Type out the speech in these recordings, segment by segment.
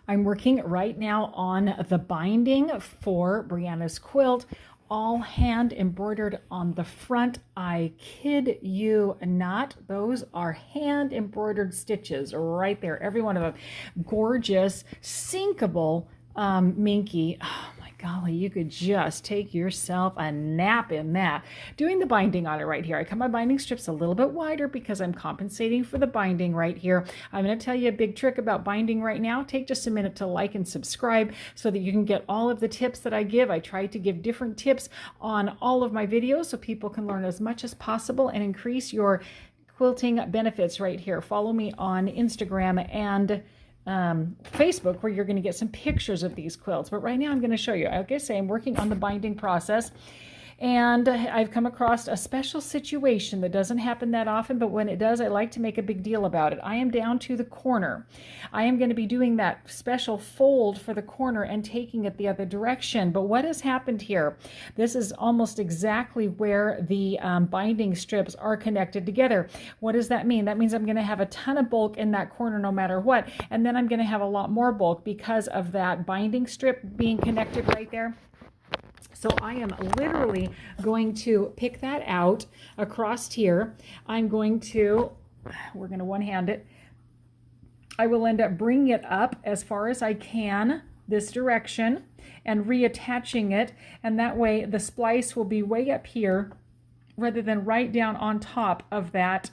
I'm working right now on the binding for Brianna's quilt, all hand embroidered on the front. I kid you not, those are hand embroidered stitches right there, every one of them. Gorgeous, sinkable minky. Oh my golly, you could just take yourself a nap in that. Doing the binding on it right here. I cut my binding strips a little bit wider because I'm compensating for the binding right here. I'm going to tell you a big trick about binding right now. Take just a minute to like and subscribe so that you can get all of the tips that I give. I try to give different tips on all of my videos so people can learn as much as possible and increase your quilting benefits right here. Follow me on Instagram and Facebook, where you're going to get some pictures of these quilts. But right now I'm going to show you. Like I say, I'm working on the binding process, and I've come across a special situation that doesn't happen that often, but when it does, I like to make a big deal about it. I am down to the corner. I am going to be doing that special fold for the corner and taking it the other direction. But what has happened here? This is almost exactly where the binding strips are connected together. What does that mean? That means I'm going to have a ton of bulk in that corner no matter what, and then I'm going to have a lot more bulk because of that binding strip being connected right there. So I am literally going to pick that out across here. I'm going to, we're going to one-hand it. I will end up bringing it up as far as I can this direction and reattaching it. And that way the splice will be way up here rather than right down on top of that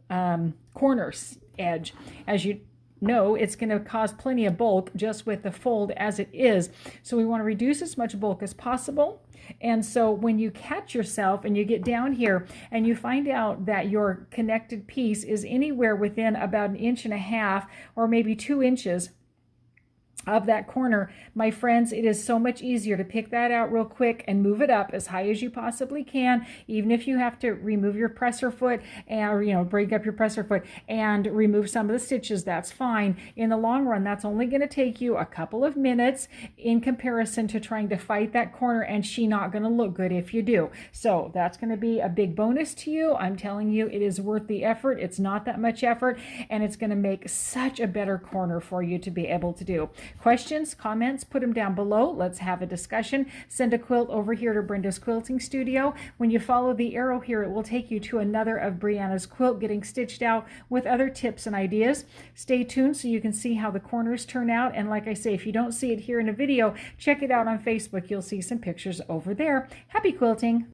corner edge. As you know, it's going to cause plenty of bulk just with the fold as it is. So we want to reduce as much bulk as possible. And so when you catch yourself and you get down here and you find out that your connected piece is anywhere within about 1.5 inches or maybe 2 inches of that corner, my friends, it is so much easier to pick that out real quick and move it up as high as you possibly can, even if you have to remove your presser foot and, break up your presser foot and remove some of the stitches. That's fine. In the long run, that's only going to take you a couple of minutes in comparison to trying to fight that corner, and she not going to look good if you do. So that's going to be a big bonus to you. I'm telling you, it is worth the effort. It's not that much effort, and it's going to make such a better corner for you to be able to do. Questions, comments, put them down below. Let's have a discussion. Send a quilt over here to Brenda's Quilting Studio. When you follow the arrow here, it will take you to another of Brianna's quilt getting stitched out with other tips and ideas. Stay tuned so you can see how the corners turn out. And like I say, if you don't see it here in a video, check it out on Facebook. You'll see some pictures over there. Happy quilting!